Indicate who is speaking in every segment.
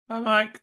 Speaker 1: Hi, Mike.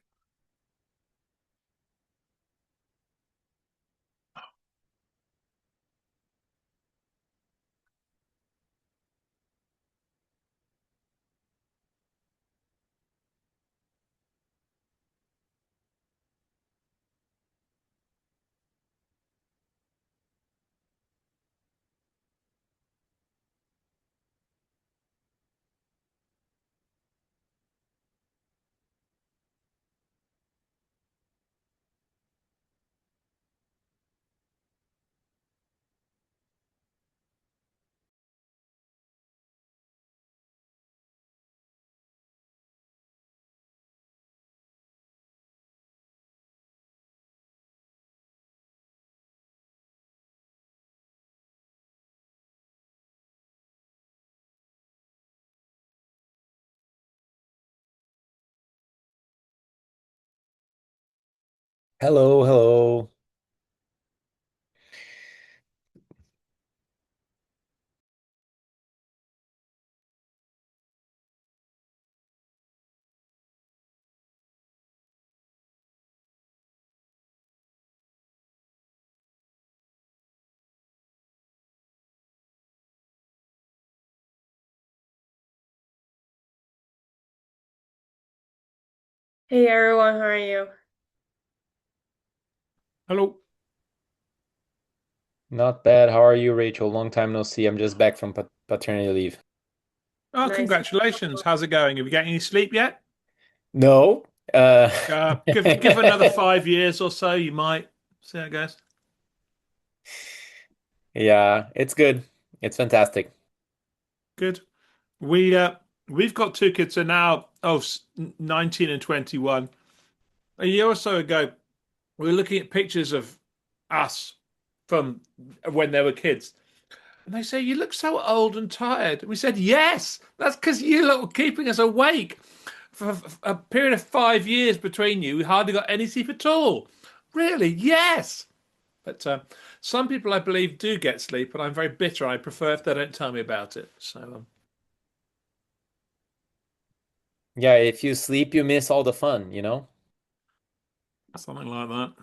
Speaker 2: Hello, hello.
Speaker 3: Hey everyone, how are you?
Speaker 1: Hello.
Speaker 2: Not bad. How are you, Rachel? Long time no see. I'm just back from paternity leave.
Speaker 1: Oh,
Speaker 3: Nice.
Speaker 1: congratulations. How's it going? Have you got any sleep yet?
Speaker 2: No. Uh
Speaker 1: Give another 5 years or so. You might see how it goes.
Speaker 2: Yeah, it's good. It's fantastic.
Speaker 1: Good. We've got two kids so now. 19 and 21. A year or so ago, we were looking at pictures of us from when they were kids, and they say you look so old and tired. We said yes. That's because you lot were keeping us awake for a period of 5 years between you. We hardly got any sleep at all. Really? Yes. But some people, I believe, do get sleep, and I'm very bitter. I prefer if they don't tell me about it. So,
Speaker 2: Yeah, if you sleep, you miss all the fun, you know?
Speaker 1: something like that.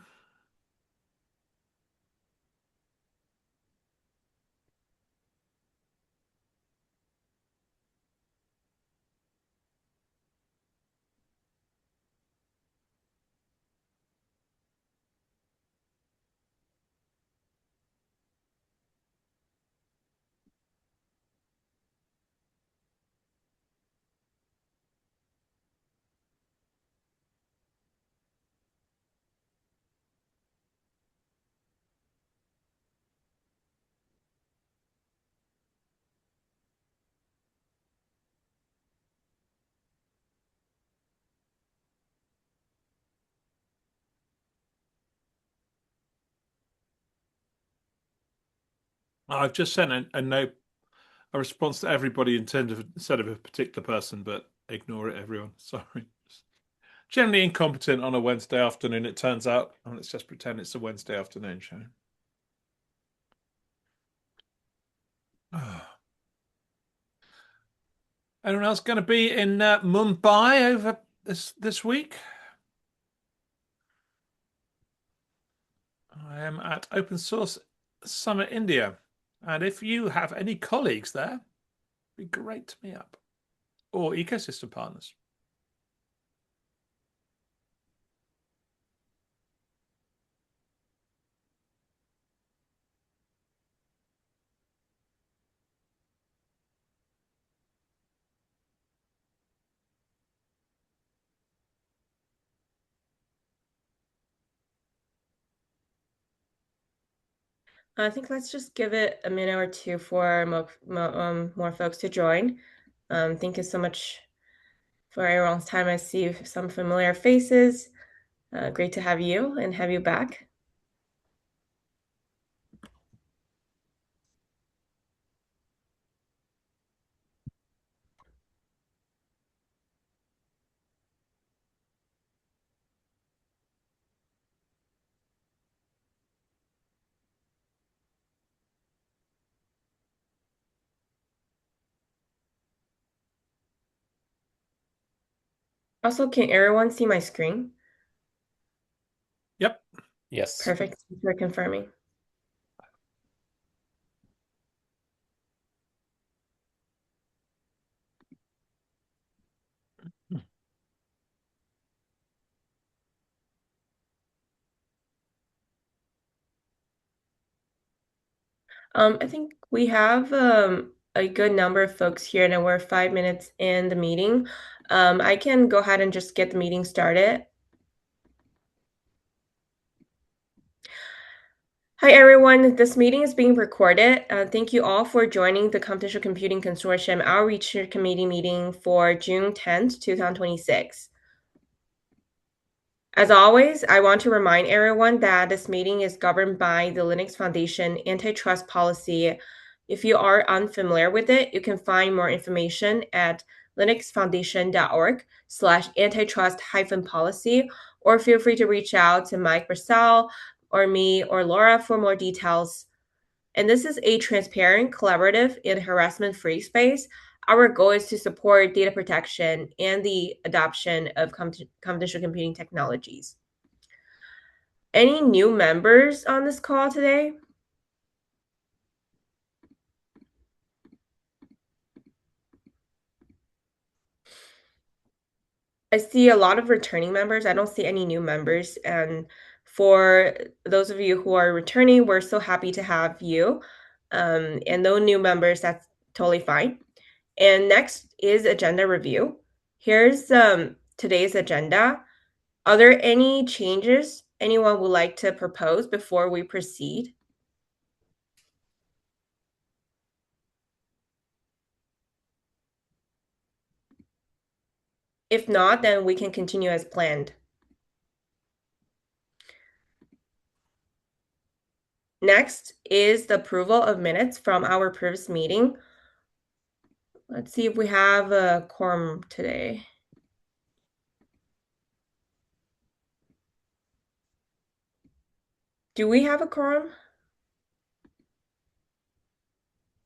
Speaker 1: I've just sent a note, a response to everybody in terms of instead of a particular person, but ignore it, everyone. Sorry. Generally incompetent on a Wednesday afternoon, it turns out. And let's just pretend it's a Wednesday afternoon show. Anyone else going to be in Mumbai over this week? I am at Open Source Summit India, and if you have any colleagues there, it'd be great to meet up or ecosystem partners.
Speaker 3: I think let's just give it a minute or two for more folks to join. Thank you so much for everyone's time. I see some familiar faces. Great to have you and have you back. Also, can everyone see my screen?
Speaker 1: Yep.
Speaker 2: Yes.
Speaker 3: Perfect. Thanks for confirming. I think we have a good number of folks here, and we're 5 minutes in the meeting. I can go ahead and just get the meeting started. Hi, everyone. This meeting is being recorded. Thank you all for joining the Computational Computing Consortium Outreach Committee meeting for June 10th, 2026. As always, I want to remind everyone that this meeting is governed by the Linux Foundation antitrust policy. If you are unfamiliar with it, you can find more information at linuxfoundation.org/antitrust-policy, or feel free to reach out to Mike Brasel or me or Laura for more details. And this is a transparent, collaborative, and harassment-free space. Our goal is to support data protection and the adoption of computational computing technologies. Any new members on this call today? I see a lot of returning members. I don't see any new members. And for those of you who are returning, we're so happy to have you. And no new members, that's totally fine. And next is agenda review. Here's today's agenda. Are there any changes anyone would like to propose before we proceed? If not, then we can continue as planned. Next is the approval of minutes from our previous meeting. Let's see if we have a quorum today. Do we have a quorum?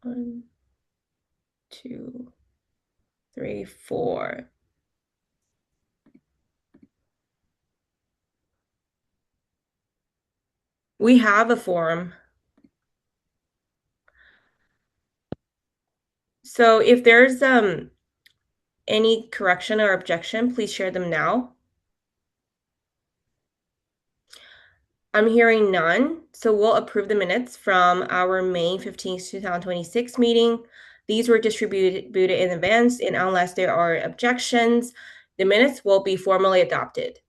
Speaker 3: 1, 2, 3, 4. We have a forum. So if there's any correction or objection, please share them now. I'm hearing none, so we'll approve the minutes from our May 15th, 2026 meeting. These were distributed in advance, and unless there are objections, the minutes will be formally adopted.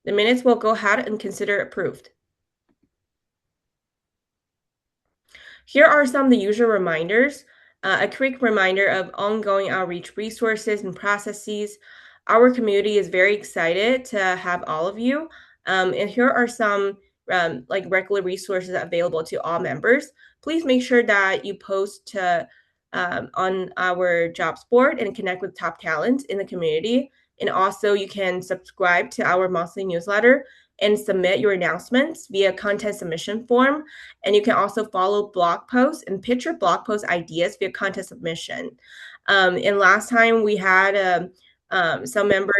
Speaker 3: The minutes will go ahead and consider approved. Here are some of the usual reminders. A quick reminder of ongoing outreach resources and processes. Our community is very excited to have all of you. And here are some like regular resources available to all members. Please make sure that you post on our jobs board and connect with top talent in the community. And also you can subscribe to our monthly newsletter and submit your announcements via content submission form. And you can also follow blog posts and pitch your blog post ideas via content submission. And last time we had some member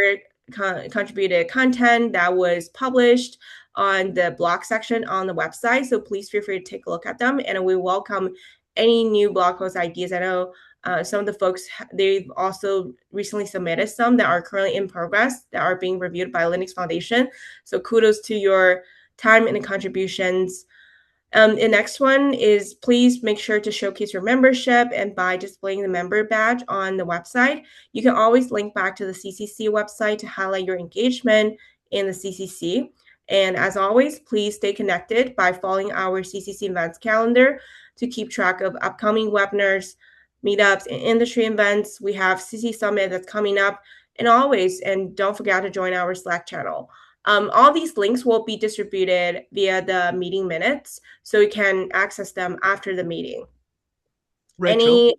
Speaker 3: contributed content that was published on the blog section on the website. So please feel free to take a look at them, and we welcome any new blog post ideas. I know some of the folks, they've also recently submitted some that are currently in progress that are being reviewed by Linux Foundation. So kudos to your time and contributions. The next one is please make sure to showcase your membership, and by displaying the member badge on the website, you can always link back to the CCC website to highlight your engagement in the CCC. And as always, please stay connected by following our CCC events calendar to keep track of upcoming webinars, meetups, and industry events. We have CC Summit that's coming up, and don't forget to join our Slack channel. All these links will be distributed via the meeting minutes, so you can access them after the meeting.
Speaker 1: Rachel?
Speaker 3: Any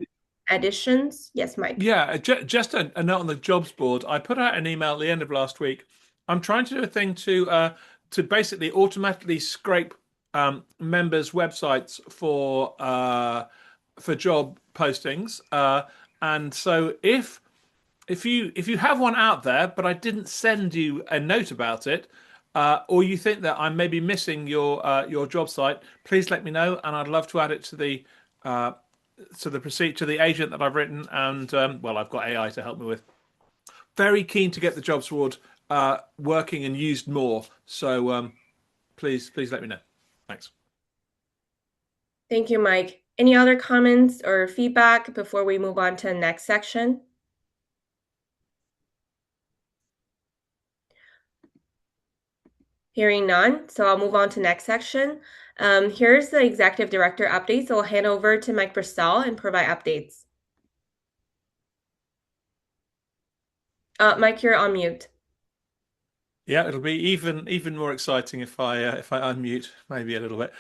Speaker 3: additions? Yes, Mike.
Speaker 1: Yeah, just a note on the jobs board. I put out an email at the end of last week. I'm trying to do a thing to basically automatically scrape members' websites for job postings. And so if if you have one out there, but I didn't send you a note about it, or you think that I'm maybe missing your job site, please let me know, and I'd love to add it uh, to the agent that I've written, and well, I've got AI to help me with. Very keen to get the jobs board working and used more. So please let me know. Thanks.
Speaker 3: Thank you, Mike. Any other comments or feedback before we move on to the next section? Hearing none, so I'll move on to next section. Here's the executive director updates. So I'll hand over to Mike Purcell and provide updates. Mike, you're on mute.
Speaker 1: Yeah, it'll be even more exciting if I unmute maybe a little bit.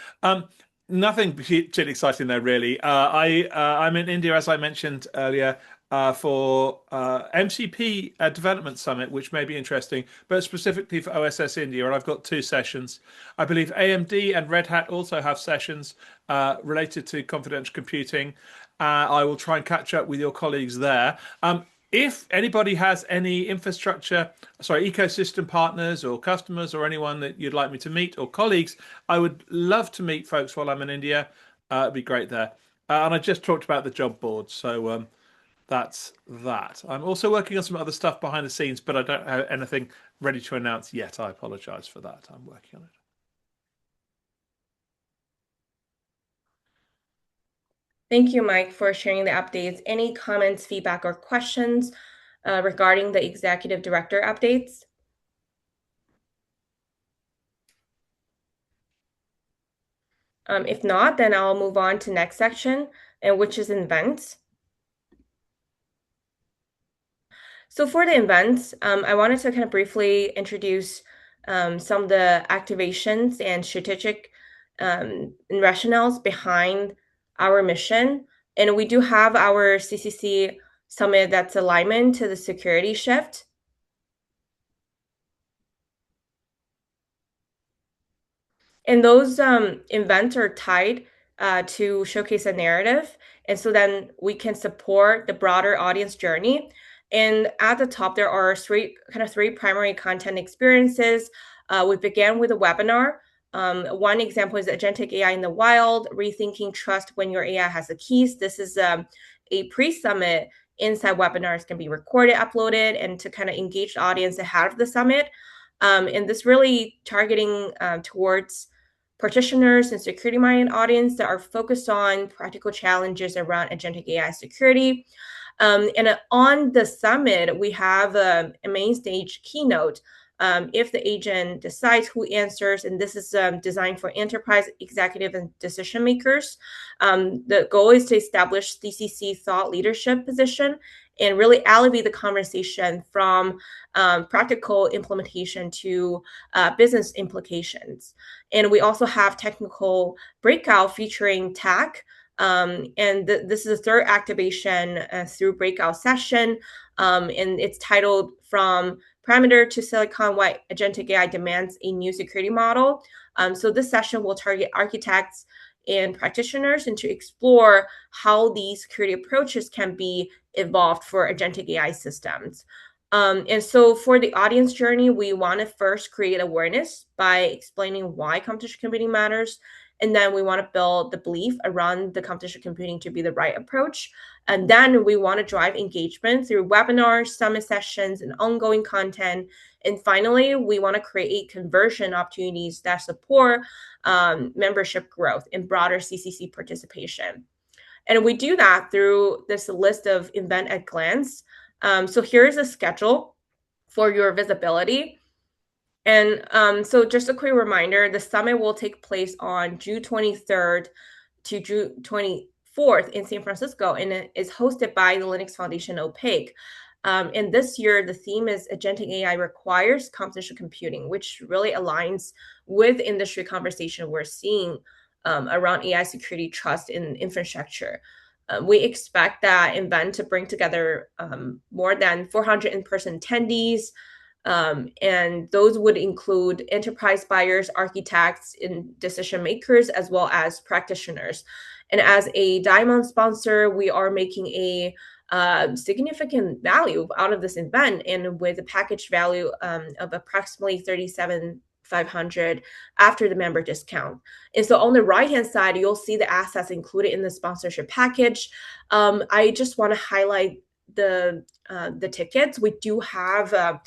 Speaker 1: Nothing particularly exciting there, really. I'm in India, as I mentioned earlier, for MCP Development Summit, which may be interesting, but specifically for OSS India. And I've got 2 sessions. I believe AMD and Red Hat also have sessions related to confidential computing. I will try and catch up with your colleagues there. If anybody has any ecosystem partners or customers or anyone that you'd like me to meet or colleagues, I would love to meet folks while I'm in India. It'd be great there. And I just talked about the job board, so that's that. I'm also working on some other stuff behind the scenes, but I don't have anything ready to announce yet. I apologize for that. I'm working on it.
Speaker 3: Thank you, Mike, for sharing the updates. Any comments, feedback, or questions regarding the executive director updates? If not, then I'll move on to next section, which is events. So for the events, I wanted to kind of briefly introduce some of the activations and strategic rationales behind our mission. And we do have our CCC summit that's alignment to the security shift. And those events are tied to showcase a narrative. And so then we can support the broader audience journey. And at the top, there are three primary content experiences. We began with a webinar. One example is Agentic AI in the Wild, Rethinking Trust When Your AI Has the Keys. This is a pre-summit inside webinars can be recorded, uploaded, and to kind of engage the audience ahead of the summit. And this really targeting towards practitioners and security-minded audience that are focused on practical challenges around agentic AI security. And on the summit, we have a main stage keynote. If the agent decides who answers, and this is designed for enterprise executive and decision makers, the goal is to establish CCC thought leadership position and really elevate the conversation from practical implementation to business implications. And we also have technical breakout featuring tech. This is the third activation through breakout session. And it's titled From Parameter to Silicon Why Agentic AI Demands a New Security Model. So this session will target architects and practitioners and to explore how these security approaches can be evolved for agentic AI systems. And so for the audience journey, we want to first create awareness by explaining why computational computing matters. And then we want to build the belief around the computational computing to be the right approach. And then we want to drive engagement through webinars, summit sessions, and ongoing content. And finally, we want to create conversion opportunities that support membership growth and broader CCC participation. And we do that through this list of event at glance. So here's a schedule for your visibility. And so just a quick reminder, the summit will take place on June 23rd to June 24th in San Francisco, and it is hosted by the Linux Foundation OPAQ. And this year, the theme is Agentic AI Requires Computational Computing, which really aligns with industry conversation we're seeing around AI security, trust, and infrastructure. We expect that event to bring together more than 400 in-person attendees, and those would include enterprise buyers, architects, and decision makers, as well as practitioners. And as a Diamond sponsor, we are making a significant value out of this event, and with a package value of approximately 37,500 after the member discount. And so on the right hand side, you'll see the assets included in the sponsorship package. I just want to highlight the tickets. We do have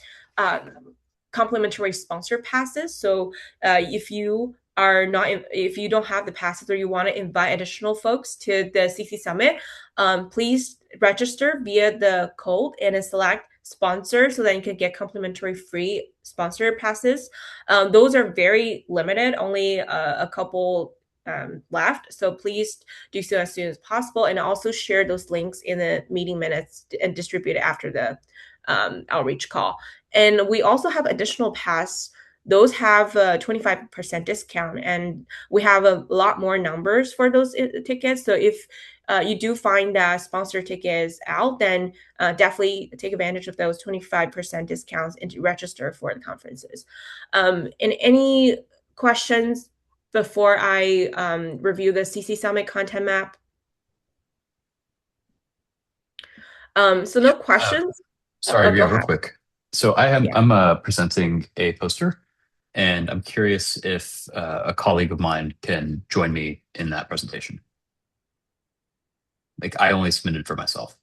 Speaker 3: complimentary sponsor passes. So if you don't have the passes or you want to invite additional folks to the CC Summit, please register via the code and then select sponsor so that you can get complimentary free sponsor passes. Those are very limited, only a couple left. So please do so as soon as possible, and also share those links in the meeting minutes and distribute it after the outreach call. And we also have additional pass. Those have a 25% discount, and we have a lot more numbers for those tickets. So if you do find that sponsor ticket is out, then definitely take advantage of those 25% discounts and to register for the conferences. And any questions before I review the CC Summit content map? So no questions.
Speaker 4: Sorry,
Speaker 3: Go
Speaker 4: real
Speaker 3: ahead.
Speaker 4: quick. So I'm presenting a poster, and I'm curious if a colleague of mine can join me in that presentation. Like, I only submitted for myself.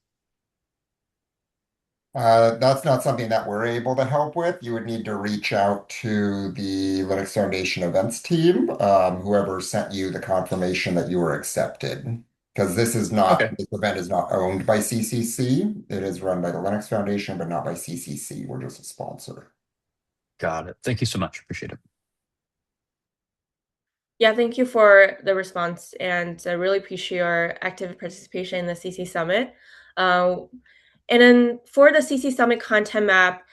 Speaker 5: That's not something that we're able to help with. You would need to reach out to the Linux Foundation events team, whoever sent you the confirmation that you were accepted. Because this event is not owned by CCC. It is run by the Linux Foundation, but not by CCC. We're just a sponsor.
Speaker 4: Got it. Thank you so much. Appreciate it.
Speaker 3: Yeah, thank you for the response, and I really appreciate your active participation in the CC Summit. And then for the CC Summit content map,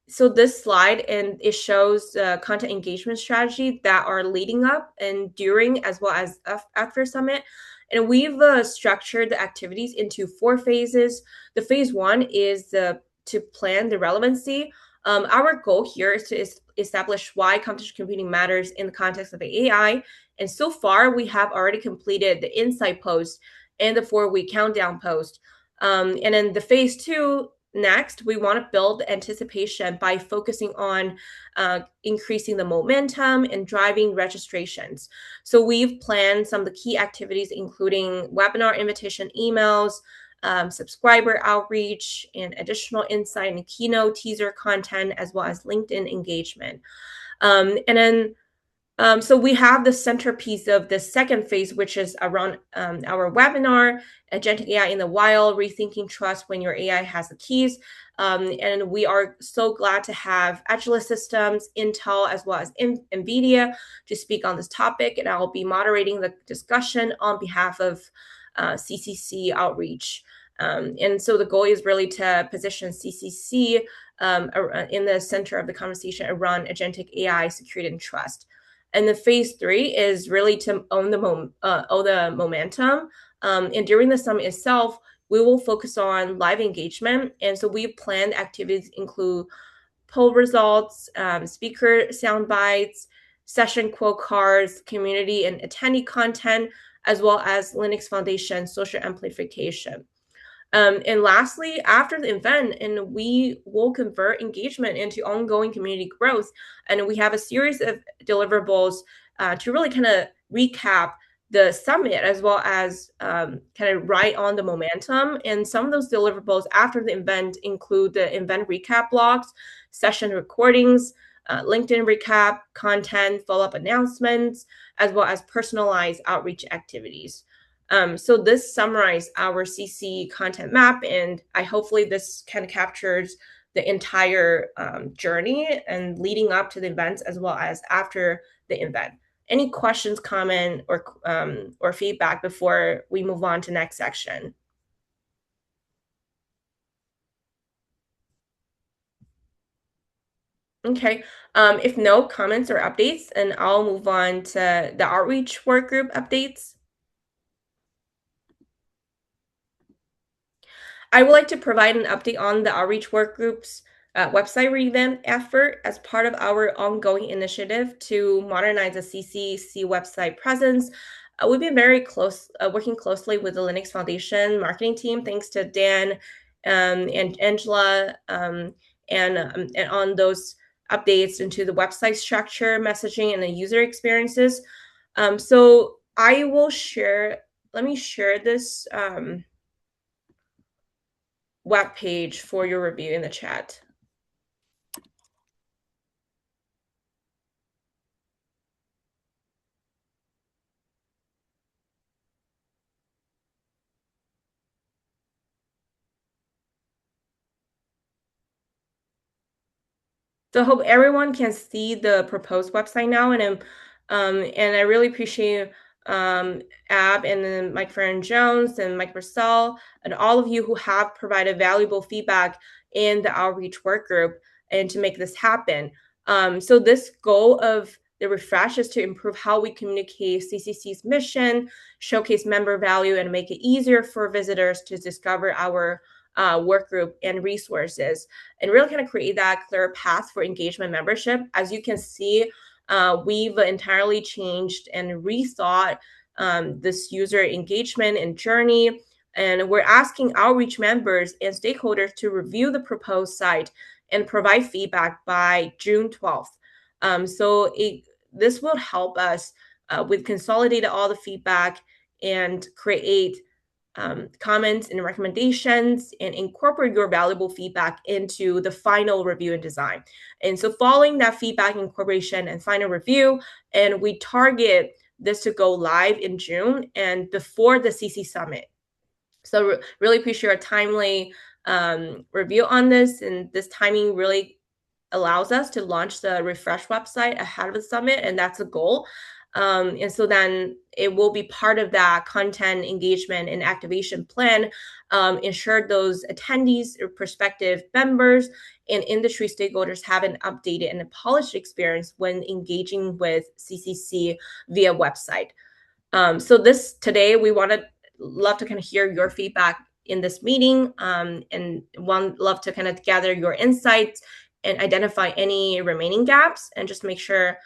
Speaker 3: so this slide, and it shows content engagement strategy that are leading up and during as well as after Summit. And we've structured the activities into 4 phases. The phase 1 is to plan the relevancy. Our goal here is to establish why computational computing matters in the context of the AI. And so far, we have already completed the insight post and the 4-week countdown post. And then the phase 2, next, we want to build anticipation by focusing on increasing the momentum and driving registrations. So we've planned some of the key activities, including webinar invitation emails, subscriber outreach, and additional insight and keynote teaser content, as well as LinkedIn engagement. And then so we have the centerpiece of the second phase, which is around our webinar, Agentic AI in the Wild, Rethinking Trust When Your AI Has the Keys. And we are so glad to have Agilent Systems, Intel, as well as NVIDIA to speak on this topic. And I'll be moderating the discussion on behalf of CCC Outreach. And so the goal is really to position CCC in the center of the conversation around agentic AI, security, and trust. And the phase 3 is really to own the momentum. And during the summit itself, we will focus on live engagement. And so we planned activities include poll results, speaker sound bites, session quote cards, community and attendee content, as well as Linux Foundation social amplification. And lastly, after the event, and we will convert engagement into ongoing community growth. And we have a series of deliverables to really kind of recap the summit, as well as kind of ride on the momentum. And some of those deliverables after the event include the event recap blogs, session recordings, LinkedIn recap, content, follow-up announcements, as well as personalized outreach activities. So this summarized our CC content map, and hopefully this kind of captures the entire journey and leading up to the events as well as after the event. Any questions, comment, or feedback before we move on to next section? Okay, if no comments or updates, and I'll move on to the outreach work group updates. I would like to provide an update on the outreach work group's website revamp effort as part of our ongoing initiative to modernize the CCC website presence. We've been very close, working closely with the Linux Foundation marketing team, thanks to Dan and Angela, and on those updates into the website structure, messaging, and the user experiences. So I will share. Let me share this web page for your review in the chat. So I hope everyone can see the proposed website now, and I really appreciate Ab and then Mike Farron Jones and Mike Purcell and all of you who have provided valuable feedback in the outreach work group and to make this happen. So this goal of the refresh is to improve how we communicate CCC's mission, showcase member value, and make it easier for visitors to discover our work group and resources, and really kind of create that clear path for engagement membership. As you can see, we've entirely changed and rethought this user engagement and journey. And we're asking outreach members and stakeholders to review the proposed site and provide feedback by June 12th. This will help us with consolidating all the feedback and create comments and recommendations and incorporate your valuable feedback into the final review and design. And so following that feedback incorporation and final review, and we target this to go live in June and before the CC Summit. So really appreciate your timely review on this, and this timing really allows us to launch the refresh website ahead of the summit, and that's a goal. And so then it will be part of that content engagement and activation plan, ensure those attendees or prospective members and industry stakeholders have an updated and a polished experience when engaging with CCC via website. So this today, we love to kind of hear your feedback in this meeting, and love to kind of gather your insights and identify any remaining gaps and just make sure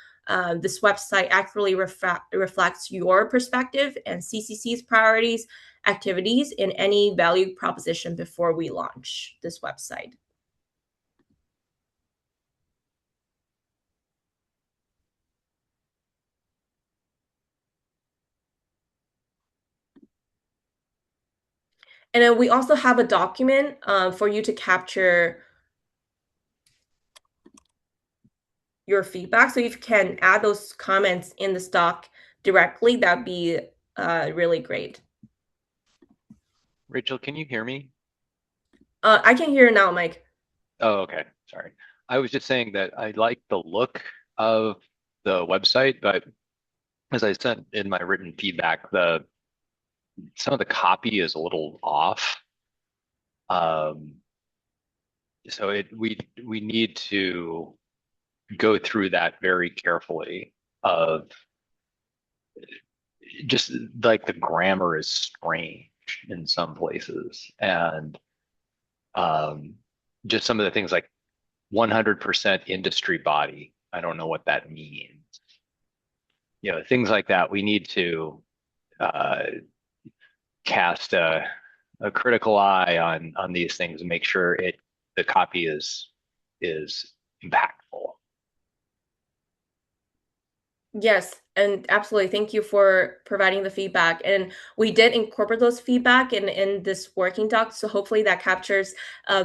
Speaker 3: this website accurately reflects your perspective and CCC's priorities, activities, and any value proposition before we launch this website. And then we also have a document for you to capture your feedback. So if you can add those comments in the stock directly, that'd be really great.
Speaker 6: Rachel, can you hear me?
Speaker 3: I can hear now, Mike.
Speaker 6: Oh, okay. Sorry. I was just saying that I like the look of the website, but as I said in my written feedback, some of the copy is a little off. So we need to go through that very carefully of just like the grammar is strange in some places, and just some of the things like 100% industry body. I don't know what that means. You know, things like that. We need to cast a critical eye on these things and make sure the copy is impactful.
Speaker 3: Yes, and absolutely. Thank you for providing the feedback. And we did incorporate those feedback in this working doc. So hopefully that captures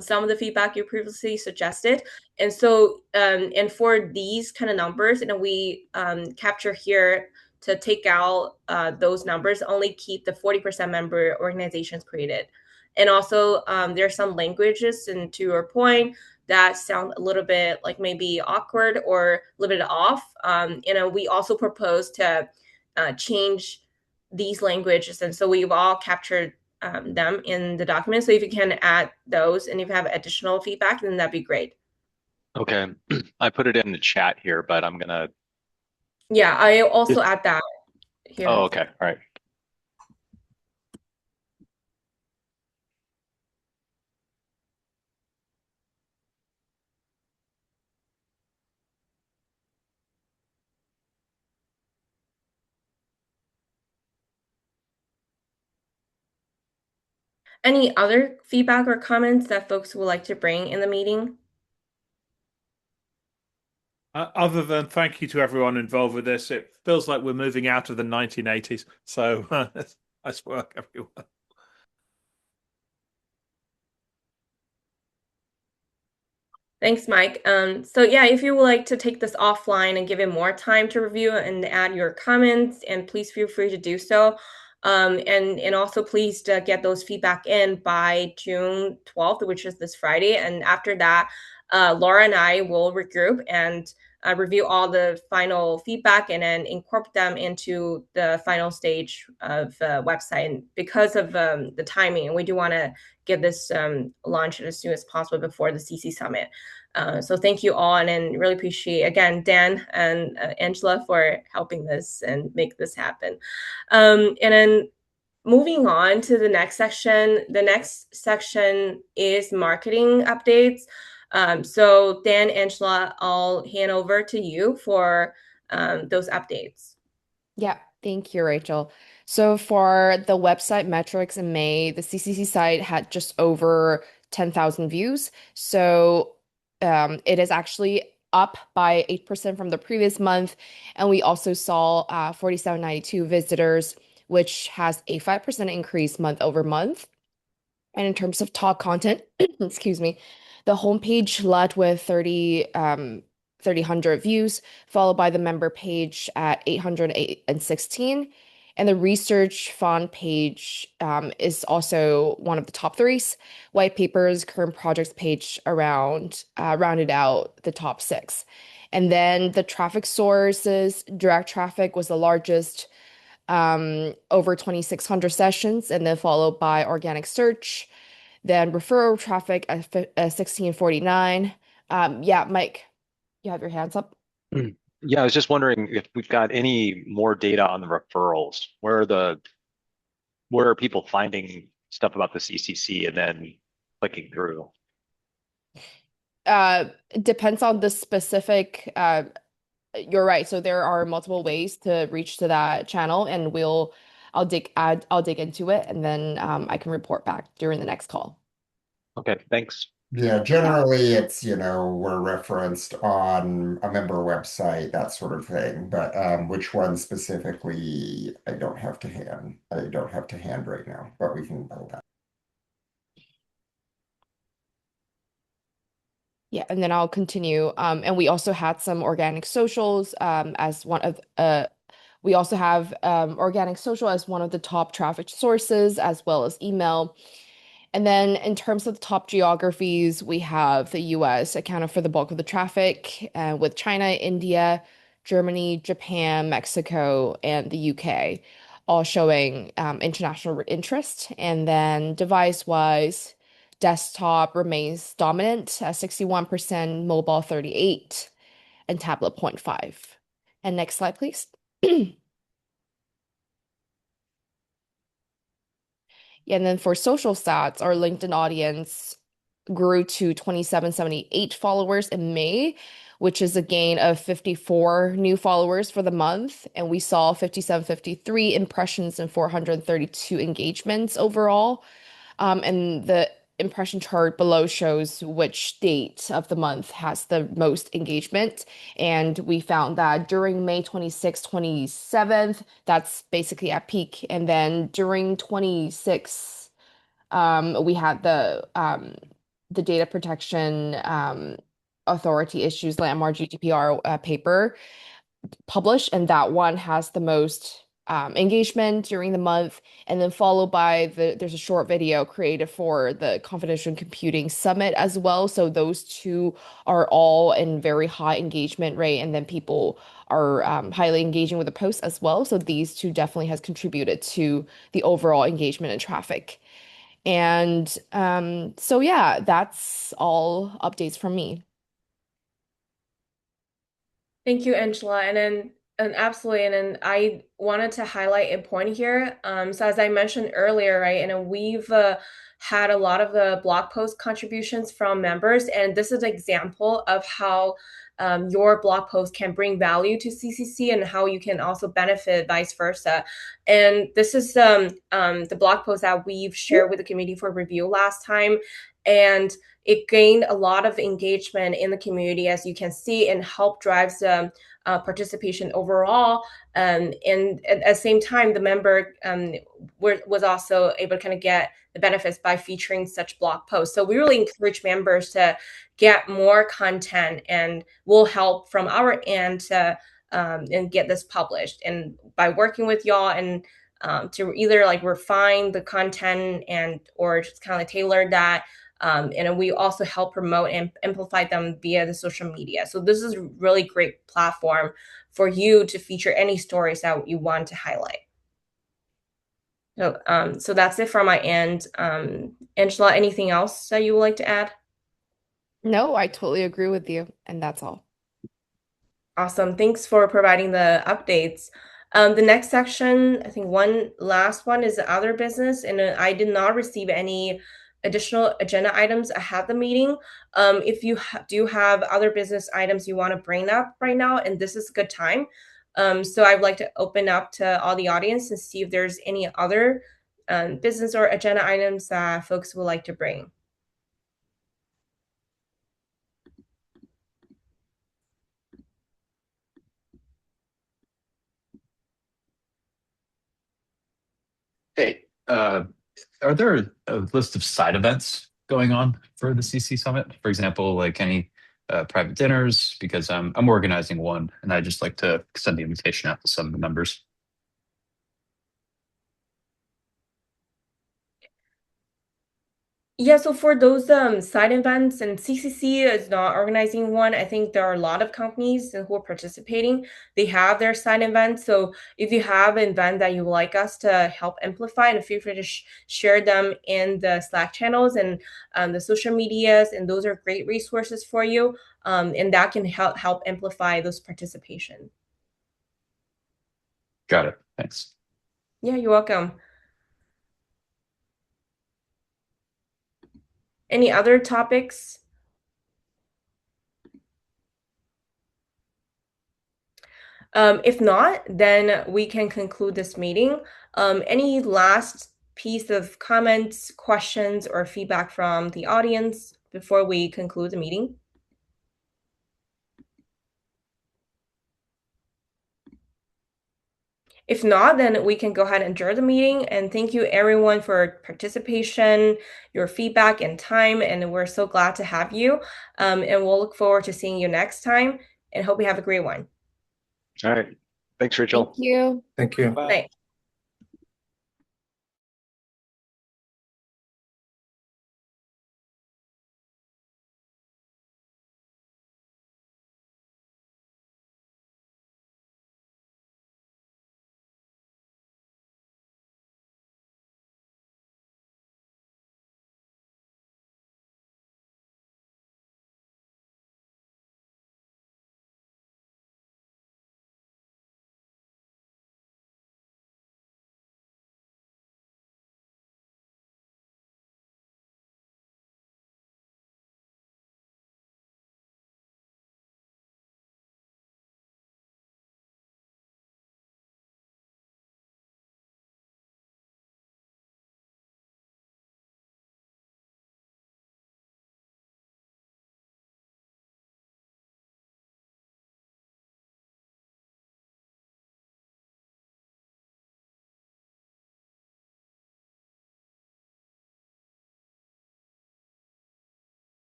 Speaker 3: some of the feedback you previously suggested. And so, and for these kind of numbers, we capture here to take out those numbers, only keep the 40% member organizations created. And also there are some languages, and to your point, that sound a little bit like maybe awkward or a little bit off. We also propose to change these languages, and so we've all captured them in the document. So if you can add those, and if you have additional feedback, then that'd be great.
Speaker 6: Okay, I put it in the chat here, but I'm gonna.
Speaker 3: Yeah, I also add that here.
Speaker 6: Oh, okay, all right.
Speaker 3: Any other feedback or comments that folks would like to bring in the meeting?
Speaker 1: Other than thank you to everyone involved with this, it feels like we're moving out of the 1980s. So nice work, everyone.
Speaker 3: Thanks, Mike. So yeah, if you would like to take this offline and give it more time to review and add your comments, and please feel free to do so. And also please get those feedback in by June 12th, which is this Friday. And after that, Laura and I will regroup and review all the final feedback and then incorporate them into the final stage of the website. And because of the timing, we do want to get this launched as soon as possible before the CC Summit. So thank you all, and really appreciate, again, Dan and Angela for helping this and make this happen. And then moving on to the next section. The next section is marketing updates. So Dan, Angela, I'll hand over to you for those updates.
Speaker 7: Yeah, thank you, Rachel. So for the website metrics in May, the CCC site had just over 10,000 views. So it is actually up by 8% from the previous month. And we also saw 4,792 visitors, which has a 5% increase month over month. And in terms of top content, excuse me, the homepage led with 3,000 views, followed by the member page at 816. And the research fund page is also one of the top threes. White papers, current projects page rounded out the top six. And then the traffic sources, direct traffic was the largest, over 2,600 sessions, and then followed by organic search, then referral traffic at 1,649. Yeah, Mike, you have your hands up.
Speaker 6: Yeah, I was just wondering if we've got any more data on the referrals. Where are people finding stuff about the CCC and then clicking through?
Speaker 7: It depends on the specific. You're right. So there are multiple ways to reach to that channel, and I'll dig into it, and then I can report back during the next call.
Speaker 6: Okay, thanks.
Speaker 5: Yeah, generally it's, we're referenced on a member website, that sort of thing. But which one specifically, I don't have to hand right now, but we can build that.
Speaker 7: Yeah, and then I'll continue. And we also had some organic socials as one of we also have organic social as one of the top traffic sources, as well as email. And then in terms of the top geographies, we have the US accounted for the bulk of the traffic, with China, India, Germany, Japan, Mexico, and the UK all showing international interest. And then device-wise, desktop remains dominant at 61%, mobile 38%, and tablet 0.5%. And next slide, please. Yeah, and then for social stats, our LinkedIn audience grew to 2,778 followers in May, which is a gain of 54 new followers for the month. And we saw 5,753 impressions and 432 engagements overall. And the impression chart below shows which date of the month has the most engagement. And we found that during May 26th, 27th, that's basically at peak. And then during 26th, we had the data protection authority issues landmark GDPR paper published, and that one has the most engagement during the month, and then followed by there's a short video created for the Confidential Computing Summit as well. So those two are all in very high engagement rate, and then people are highly engaging with the post as well. So these two definitely has contributed to the overall engagement and traffic. And so yeah, that's all updates from me.
Speaker 3: Thank you, Angela. And absolutely, and then I wanted to highlight a point here. So as I mentioned earlier, right, and we've had a lot of the blog post contributions from members, and this is an example of how your blog post can bring value to CCC and how you can also benefit vice versa. And this is the blog post that we've shared with the community for review last time. And it gained a lot of engagement in the community, as you can see, and help drives participation overall. And at the same time, the member was also able to kind of get the benefits by featuring such blog posts. So we really encourage members to get more content, and we'll help from our end to and get this published. And by working with y'all and to either like refine the content and or just kind of tailor that. And we also help promote and amplify them via the social media. So this is a really great platform for you to feature any stories that you want to highlight. So that's it from my end. Angela, anything else that you would like to add?
Speaker 7: No, I totally agree with you, and that's all.
Speaker 3: Awesome. Thanks for providing the updates. The next section, I think one last one is the other business, and I did not receive any additional agenda items ahead of the meeting. If you do have other business items you want to bring up right now, and this is a good time. So I'd like to open up to all the audience and see if there's any other business or agenda items that folks would like to bring.
Speaker 4: Hey, are there a list of side events going on for the CC Summit? For example, like any private dinners, because I'm organizing one and I'd just like to send the invitation out to some of the members.
Speaker 3: Yeah, so for those side events, and CCC is not organizing one, I think there are a lot of companies who are participating. They have their side events. So if you have an event that you would like us to help amplify, and feel free to share them in the Slack channels and the social medias, and those are great resources for you. And that can help amplify those participation.
Speaker 4: Got it. Thanks.
Speaker 3: Yeah, you're welcome. Any other topics? If not, then we can conclude this meeting. Any last piece of comments, questions, or feedback from the audience before we conclude the meeting? If not, then we can go ahead and adjourn the meeting. And thank you everyone for participation, your feedback, and time. And we're so glad to have you. And we'll look forward to seeing you next time, and hope you have a great one.
Speaker 6: All right. Thanks, Rachel.
Speaker 7: Thank you.
Speaker 8: Thank you.
Speaker 3: Bye.